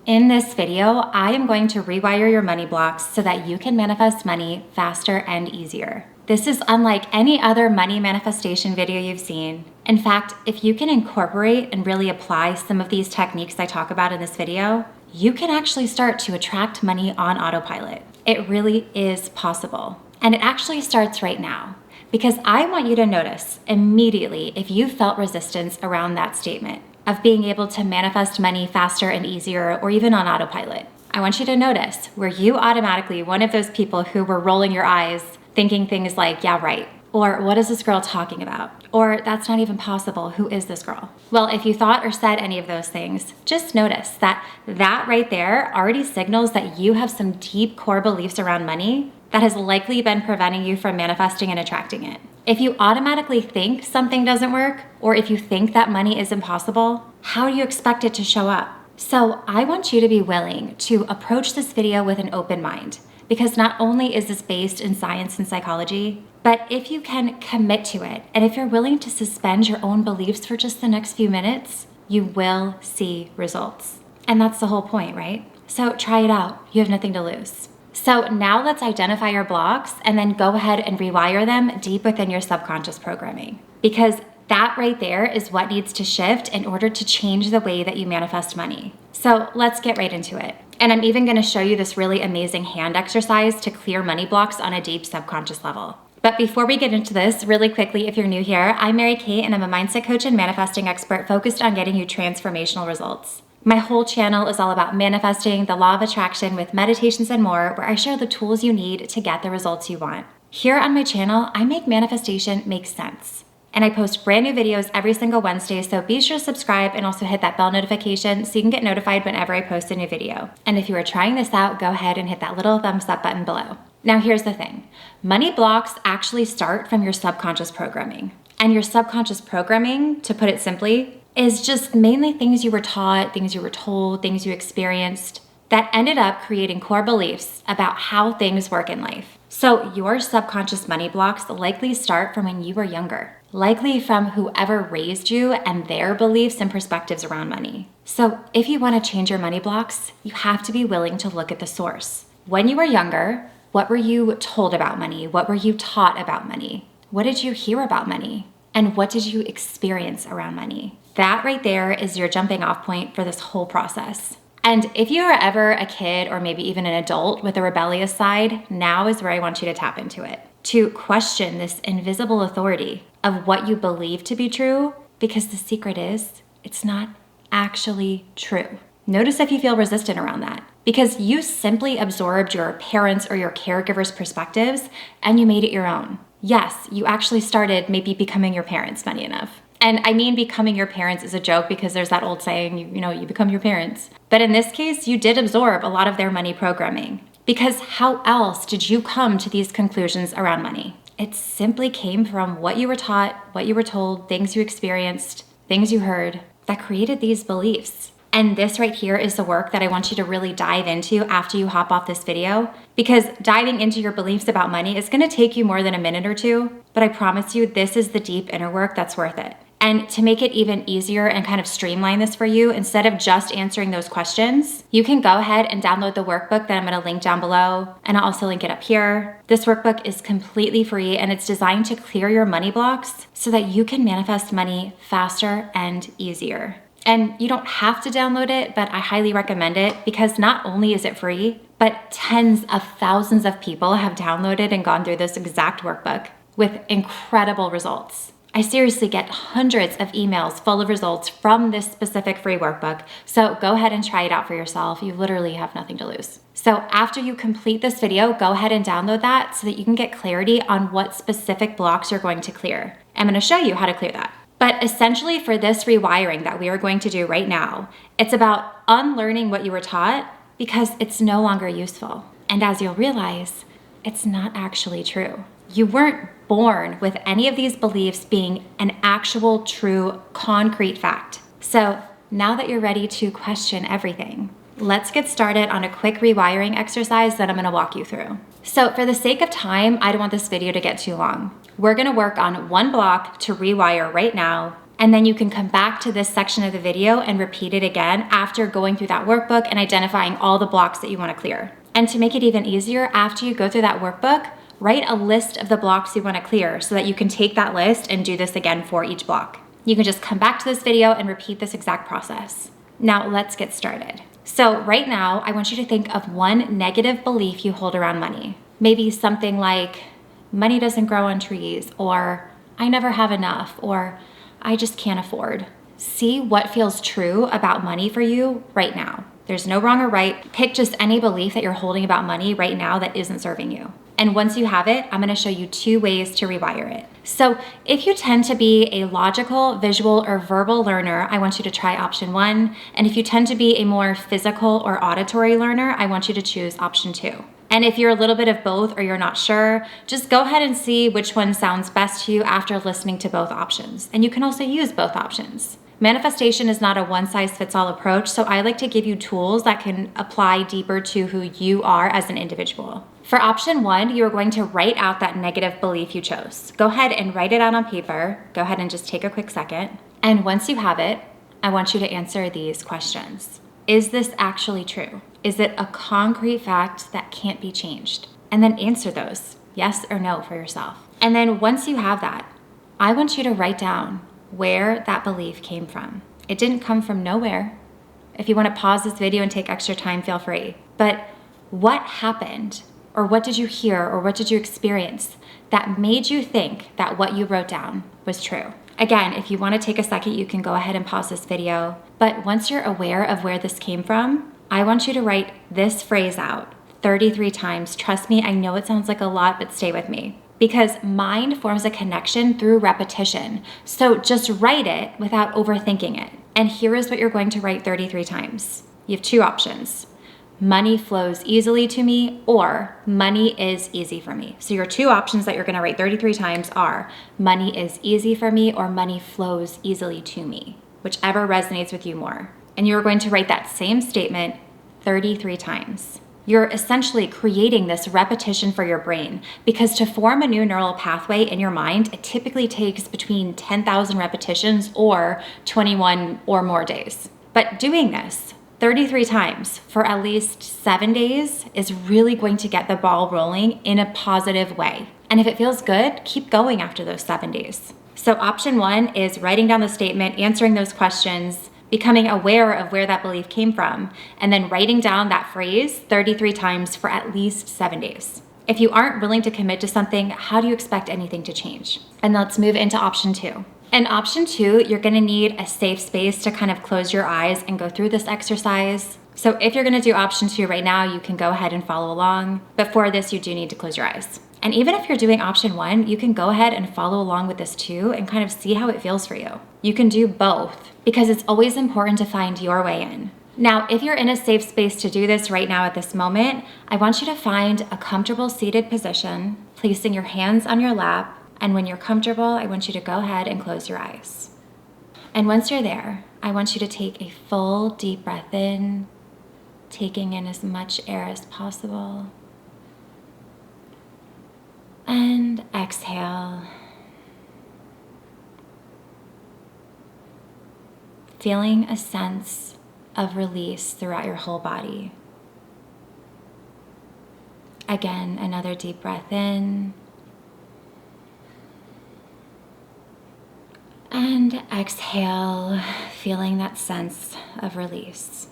In this video, I am going to rewire your money blocks so that you can manifest money faster and easier. This is unlike any other money manifestation video you've seen. In fact, if you can incorporate and really apply some of these techniques I talk about in this video, you can actually start to attract money on autopilot. It really is possible. And it actually starts right now, because I want you to notice immediately if you felt resistance around that statement of being able to manifest money faster and easier, or even on autopilot. I want you to notice, were you automatically one of those people who were rolling your eyes, thinking things like, yeah, right, or what is this girl talking about? Or that's not even possible, who is this girl? Well, if you thought or said any of those things, just notice that right there already signals that you have some deep core beliefs around money that has likely been preventing you from manifesting and attracting it. If you automatically think something doesn't work, or if you think that money is impossible, how do you expect it to show up? So I want you to be willing to approach this video with an open mind, because not only is this based in science and psychology, but if you can commit to it, and if you're willing to suspend your own beliefs for just the next few minutes, you will see results. And that's the whole point, right? So try it out. You have nothing to lose. So now let's identify your blocks and then go ahead and rewire them deep within your subconscious programming. Because that right there is what needs to shift in order to change the way that you manifest money. So let's get right into it. And I'm even gonna show you this really amazing hand exercise to clear money blocks on a deep subconscious level. But before we get into this, really quickly, if you're new here, I'm Mary Kate and I'm a mindset coach and manifesting expert focused on getting you transformational results. My whole channel is all about manifesting, the law of attraction with meditations and more, where I share the tools you need to get the results you want. Here on my channel, I make manifestation make sense. And I post brand new videos every single Wednesday, so be sure to subscribe and also hit that bell notification so you can get notified whenever I post a new video. And if you are trying this out, go ahead and hit that little thumbs up button below. Now here's the thing. Money blocks actually start from your subconscious programming. And your subconscious programming, to put it simply, is just mainly things you were taught, things you were told, things you experienced that ended up creating core beliefs about how things work in life. So your subconscious money blocks likely start from when you were younger, likely from whoever raised you and their beliefs and perspectives around money. So if you want to change your money blocks, you have to be willing to look at the source. When you were younger, what were you told about money? What were you taught about money? What did you hear about money? And what did you experience around money? That right there is your jumping off point for this whole process. And if you are ever a kid or maybe even an adult with a rebellious side, now is where I want you to tap into it. To question this invisible authority of what you believe to be true, because the secret is, it's not actually true. Notice if you feel resistant around that, because you simply absorbed your parents' or your caregivers' perspectives and you made it your own. Yes, you actually started maybe becoming your parents, funny enough. And I mean becoming your parents is a joke because there's that old saying, you become your parents. But in this case, you did absorb a lot of their money programming. Because how else did you come to these conclusions around money? It simply came from what you were taught, what you were told, things you experienced, things you heard that created these beliefs. And this right here is the work that I want you to really dive into after you hop off this video, because diving into your beliefs about money is gonna take you more than a minute or two, but I promise you this is the deep inner work that's worth it. And to make it even easier and kind of streamline this for you, instead of just answering those questions, you can go ahead and download the workbook that I'm gonna link down below, and I'll also link it up here. This workbook is completely free and it's designed to clear your money blocks so that you can manifest money faster and easier. And you don't have to download it, but I highly recommend it because not only is it free, but tens of thousands of people have downloaded and gone through this exact workbook with incredible results. I seriously get hundreds of emails full of results from this specific free workbook. So go ahead and try it out for yourself. You literally have nothing to lose. So after you complete this video, go ahead and download that so that you can get clarity on what specific blocks you're going to clear. I'm going to show you how to clear that. But essentially for this rewiring that we are going to do right now, it's about unlearning what you were taught because it's no longer useful. And as you'll realize, it's not actually true. You weren't born with any of these beliefs being an actual, true, concrete fact. So now that you're ready to question everything, let's get started on a quick rewiring exercise that I'm gonna walk you through. So for the sake of time, I don't want this video to get too long. We're gonna work on one block to rewire right now And then you can come back to this section of the video and repeat it again after going through that workbook and identifying all the blocks that you want to clear. And to make it even easier, after you go through that workbook, write a list of the blocks you want to clear so that you can take that list and do this again for each block. You can just come back to this video and repeat this exact process. Now let's get started. So right now, I want you to think of one negative belief you hold around money. Maybe something like, money doesn't grow on trees, or I never have enough, or I just can't afford. See what feels true about money for you right now. There's no wrong or right. Pick just any belief that you're holding about money right now that isn't serving you. And once you have it, I'm gonna show you 2 ways to rewire it. So if you tend to be a logical, visual, or verbal learner, I want you to try option 1. And if you tend to be a more physical or auditory learner, I want you to choose option 2. And if you're a little bit of both or you're not sure, just go ahead and see which one sounds best to you after listening to both options. And you can also use both options. Manifestation is not a one-size-fits-all approach, so I like to give you tools that can apply deeper to who you are as an individual. For option 1, you are going to write out that negative belief you chose. Go ahead and write it out on paper. Go ahead and just take a quick second. And once you have it, I want you to answer these questions. Is this actually true? Is it a concrete fact that can't be changed? And then answer those, yes or no, for yourself. And then once you have that, I want you to write down where that belief came from. It didn't come from nowhere. If you want to pause this video and take extra time, feel free. But what happened, or what did you hear, or what did you experience that made you think that what you wrote down was true? Again, if you want to take a second, you can go ahead and pause this video. But once you're aware of where this came from, I want you to write this phrase out 33 times. Trust me, I know it sounds like a lot, but stay with me. Because mind forms a connection through repetition. So just write it without overthinking it. And here is what you're going to write 33 times. You have 2 options. Money flows easily to me, or money is easy for me. So your 2 options that you're gonna write 33 times are money is easy for me, or money flows easily to me, whichever resonates with you more. And you're going to write that same statement 33 times. You're essentially creating this repetition for your brain, because to form a new neural pathway in your mind, it typically takes between 10,000 repetitions or 21 or more days. But doing this 33 times for at least 7 days is really going to get the ball rolling in a positive way. And if it feels good, keep going after those 7 days. So option 1 is writing down the statement, answering those questions, becoming aware of where that belief came from, and then writing down that phrase 33 times for at least 7 days. If you aren't willing to commit to something, how do you expect anything to change? And let's move into option 2. In option 2, you're gonna need a safe space to kind of close your eyes and go through this exercise. So if you're gonna do option 2 right now, you can go ahead and follow along. But for this, you do need to close your eyes. And even if you're doing option 1, you can go ahead and follow along with this too and kind of see how it feels for you. You can do both, because it's always important to find your way in. Now, if you're in a safe space to do this right now at this moment, I want you to find a comfortable seated position, placing your hands on your lap. And when you're comfortable, I want you to go ahead and close your eyes. And once you're there, I want you to take a full deep breath in, taking in as much air as possible. And exhale. Feeling a sense of release throughout your whole body. Again, another deep breath in. And exhale, feeling that sense of release.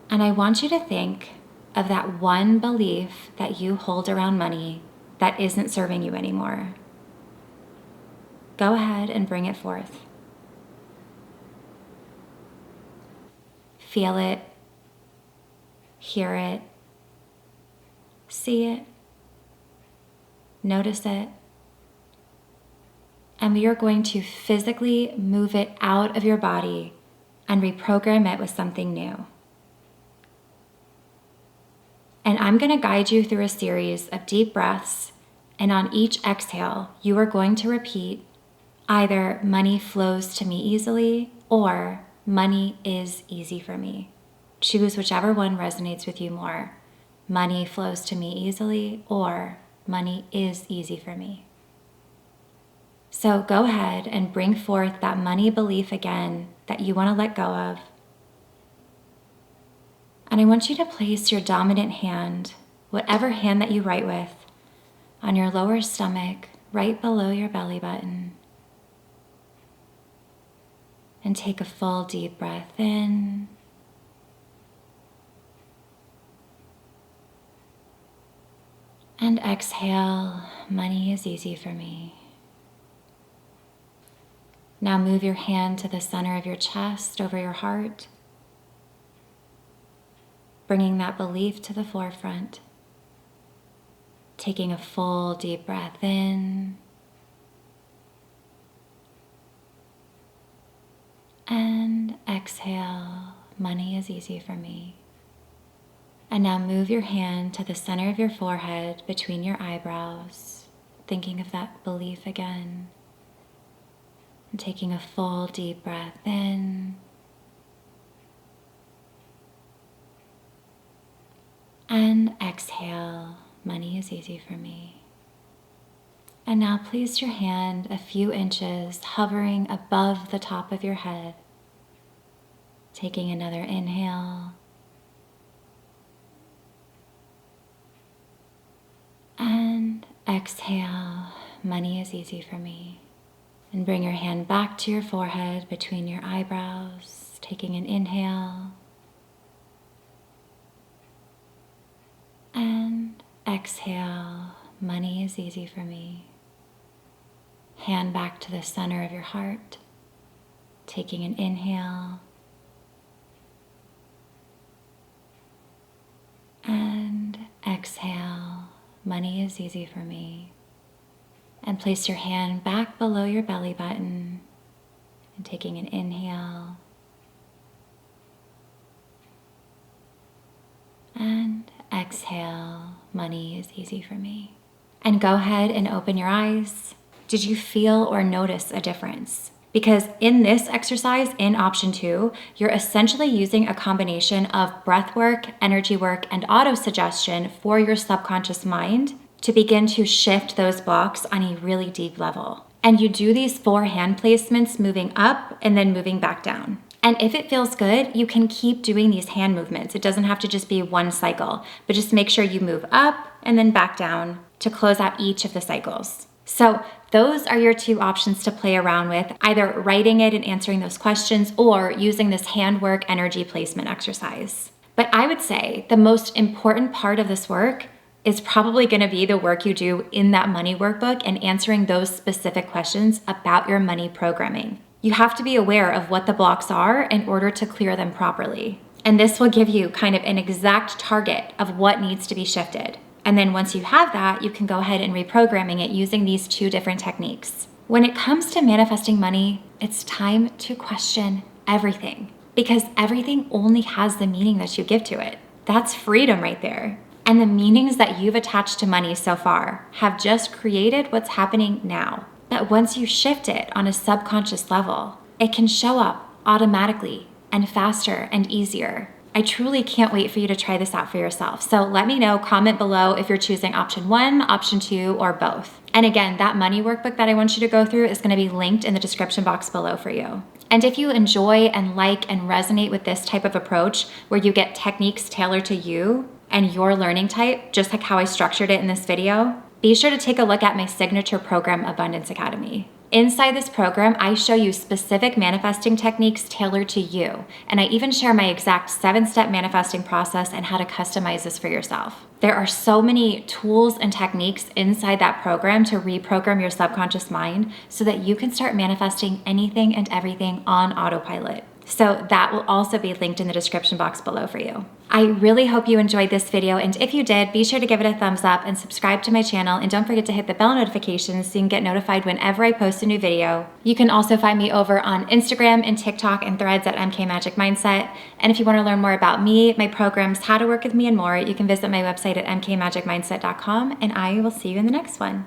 And I want you to think of that one belief that you hold around money that isn't serving you anymore. Go ahead and bring it forth. Feel it, hear it, see it, notice it. And we are going to physically move it out of your body and reprogram it with something new. And I'm going to guide you through a series of deep breaths, and on each exhale, you are going to repeat either money flows to me easily or money is easy for me. Choose whichever one resonates with you more. Money flows to me easily or money is easy for me. So go ahead and bring forth that money belief again that you want to let go of. And I want you to place your dominant hand, whatever hand that you write with, on your lower stomach, right below your belly button. And take a full deep breath in. And exhale, money is easy for me. Now move your hand to the center of your chest, over your heart, bringing that belief to the forefront. Taking a full deep breath in. And exhale, money is easy for me. And now move your hand to the center of your forehead between your eyebrows, thinking of that belief again. And taking a full deep breath in. And exhale, money is easy for me. And now place your hand a few inches hovering above the top of your head. Taking another inhale. And exhale, money is easy for me. And bring your hand back to your forehead between your eyebrows, taking an inhale. And exhale, money is easy for me. Hand back to the center of your heart, taking an inhale. And exhale, money is easy for me. And place your hand back below your belly button and taking an inhale. And exhale, money is easy for me. And go ahead and open your eyes. Did you feel or notice a difference? Because in this exercise, in option 2, you're essentially using a combination of breath work, energy work, and auto-suggestion for your subconscious mind to begin to shift those blocks on a really deep level. And you do these 4 hand placements moving up and then moving back down. And if it feels good, you can keep doing these hand movements. It doesn't have to just be one cycle, but just make sure you move up and then back down to close out each of the cycles. So those are your 2 options to play around with, either writing it and answering those questions or using this handwork energy placement exercise. But I would say the most important part of this work is probably going to be the work you do in that money workbook and answering those specific questions about your money programming. You have to be aware of what the blocks are in order to clear them properly. And this will give you kind of an exact target of what needs to be shifted. And then once you have that, you can go ahead and reprogramming it using these 2 different techniques. When it comes to manifesting money, it's time to question everything, because everything only has the meaning that you give to it. That's freedom right there. And the meanings that you've attached to money so far have just created what's happening now. But once you shift it on a subconscious level, it can show up automatically and faster and easier. I truly can't wait for you to try this out for yourself. So let me know, comment below if you're choosing option 1, option 2, or both. And again, that money workbook that I want you to go through is going to be linked in the description box below for you. And if you enjoy and like and resonate with this type of approach where you get techniques tailored to you and your learning type, just like how I structured it in this video, be sure to take a look at my signature program, Abundance Academy. Inside this program, I show you specific manifesting techniques tailored to you, and I even share my exact 7-step manifesting process and how to customize this for yourself. There are so many tools and techniques inside that program to reprogram your subconscious mind so that you can start manifesting anything and everything on autopilot. So that will also be linked in the description box below for you. I really hope you enjoyed this video, and if you did, be sure to give it a thumbs up and subscribe to my channel, and don't forget to hit the bell notifications so you can get notified whenever I post a new video. You can also find me over on Instagram and TikTok and Threads at MK Magic Mindset. And if you want to learn more about me, my programs, how to work with me, and more, you can visit my website at mkmagicmindset.com, and I will see you in the next one.